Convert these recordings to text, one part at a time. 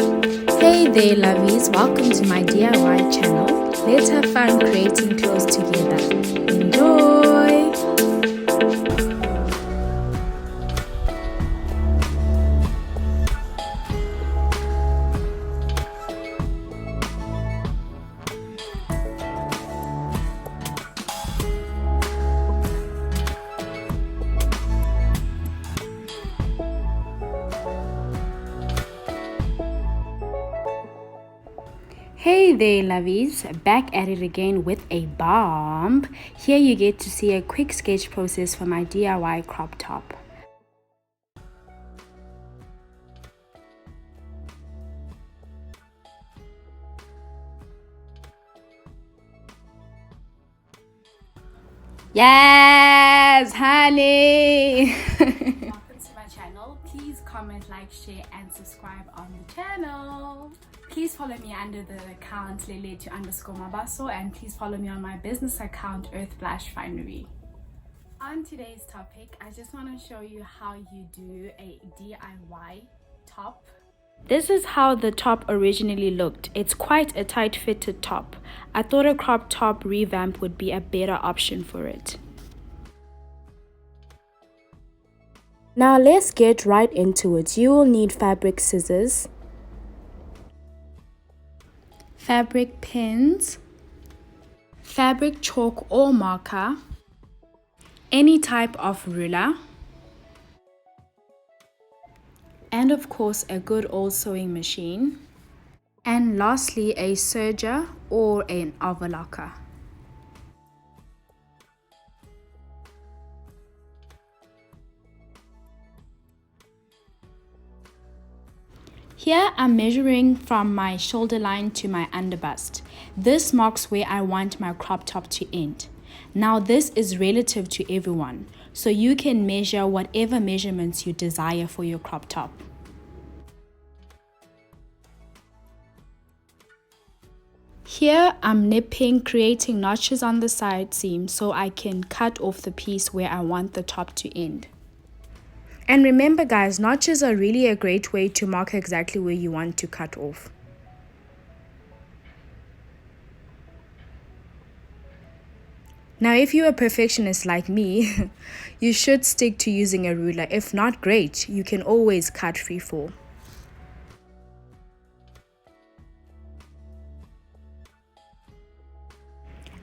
Hey there lovies, welcome to my DIY channel. Let's have fun creating clothes together. Enjoy! Hey there lovies, back at it again with a bomb. Here you get to see a quick sketch process for my DIY crop top. Yes, honey! Welcome to my channel. Please comment, like, share and subscribe on the channel. Please follow me under the account lele_mabaso and please follow me on my business account earth_finery. On today's topic, I just want to show you how you do a DIY top. This is how the top originally looked. It's quite a tight fitted top. I thought a crop top revamp would be a better option for it. Now let's get right into it. You will need fabric scissors, fabric pins, fabric chalk or marker, any type of ruler, and of course a good old sewing machine, and lastly a serger or an overlocker. Here I'm measuring from my shoulder line to my underbust. This marks where I want my crop top to end. Now this is relative to everyone, so you can measure whatever measurements you desire for your crop top. Here I'm nipping, creating notches on the side seam so I can cut off the piece where I want the top to end. And remember guys, notches are really a great way to mark exactly where you want to cut off. Now if you're a perfectionist like me, you should stick to using a ruler. If not, great, you can always cut freeform.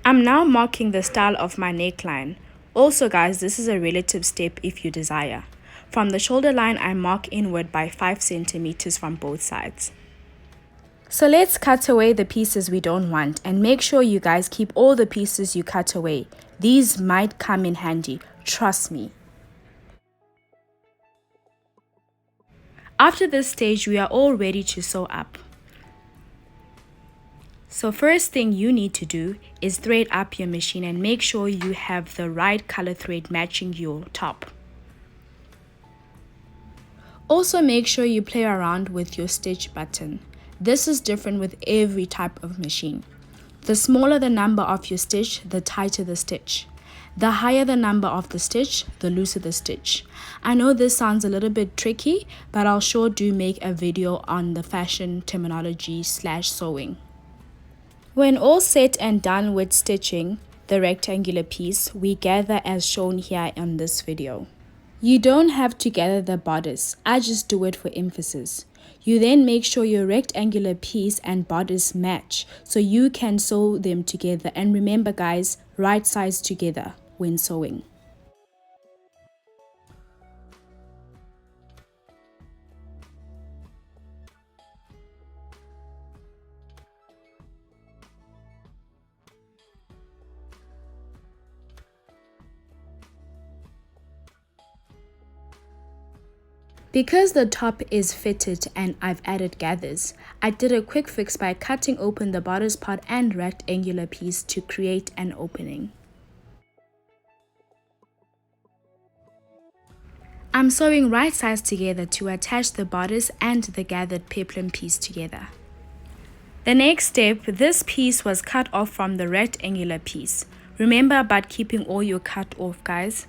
I'm now marking the style of my neckline. Also guys, this is a relative step if you desire. From the shoulder line, I mark inward by 5 centimeters from both sides. So let's cut away the pieces we don't want and make sure you guys keep all the pieces you cut away. These might come in handy, trust me. After this stage, we are all ready to sew up. So first thing you need to do is thread up your machine and make sure you have the right color thread matching your top. Also make sure you play around with your stitch button. This is different with every type of machine. The smaller the number of your stitch, the tighter the stitch. The higher the number of the stitch, the looser the stitch. I know this sounds a little bit tricky, but I'll sure do make a video on the fashion terminology / sewing. When all set and done with stitching the rectangular piece, we gather as shown here on this video. You don't have to gather the bodice, I just do it for emphasis. You then make sure your rectangular piece and bodice match so you can sew them together, and remember guys, right sides together when sewing. Because the top is fitted and I've added gathers, I did a quick fix by cutting open the bodice part and rectangular piece to create an opening. I'm sewing right sides together to attach the bodice and the gathered peplum piece together. The next step, this piece was cut off from the rectangular piece. Remember about keeping all your cut off guys.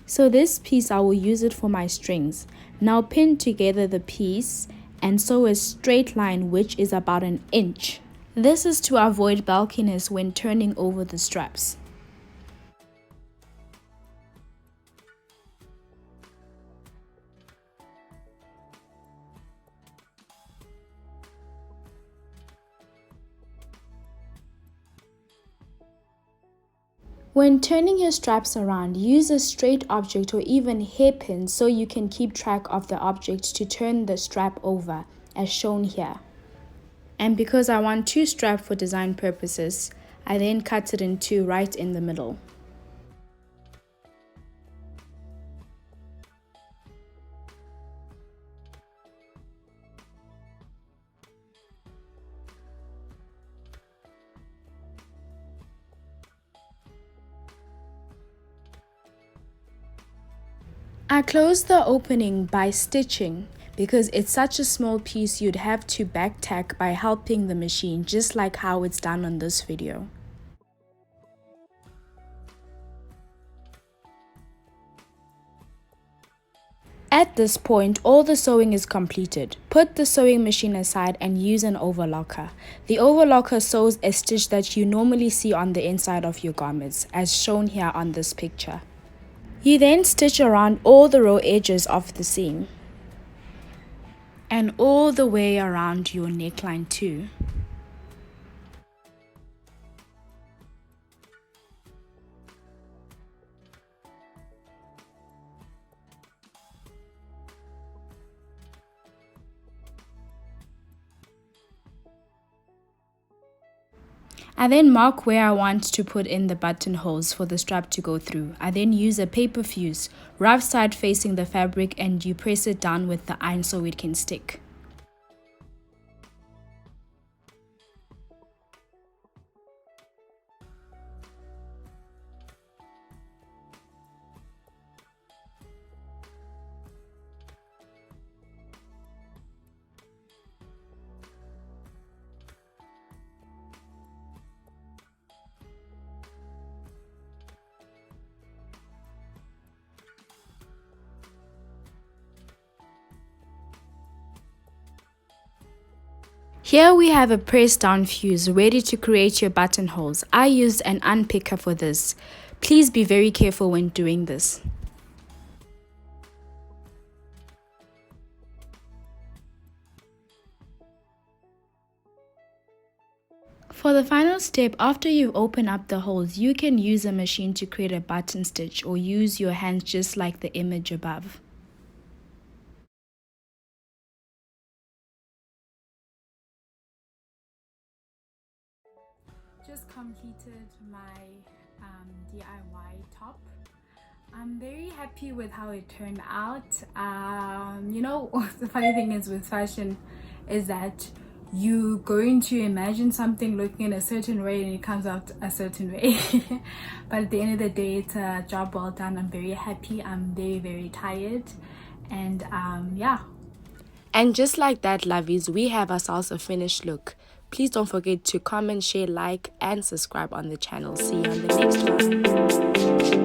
So this piece I will use it for my strings. Now pin together the piece and sew a straight line which is about an inch. This is to avoid bulkiness when turning over the straps. When turning your straps around, use a straight object or even hairpin so you can keep track of the object to turn the strap over, as shown here. And because I want two straps for design purposes, I then cut it in two right in the middle. I closed the opening by stitching because it's such a small piece you'd have to back tack by helping the machine, just like how it's done on this video. At this point, all the sewing is completed. Put the sewing machine aside and use an overlocker. The overlocker sews a stitch that you normally see on the inside of your garments, as shown here on this picture. You then stitch around all the raw edges of the seam and all the way around your neckline too. I then mark where I want to put in the buttonholes for the strap to go through. I then use a paper fuse, rough side facing the fabric, and you press it down with the iron so it can stick. Here we have a pressed down fuse ready to create your buttonholes. I used an unpicker for this. Please be very careful when doing this. For the final step, after you open up the holes, you can use a machine to create a button stitch or use your hands just like the image above. Just completed my DIY top. I'm very happy with how it turned out. You know, the funny thing is with fashion is that you're going to imagine something looking in a certain way and it comes out a certain way. But at the end of the day, it's a job well done. I'm very happy. I'm very tired, and yeah. And just like that, lovies, we have ourselves a finished look. Please don't forget to comment, share, like, and subscribe on the channel. See you on the next one.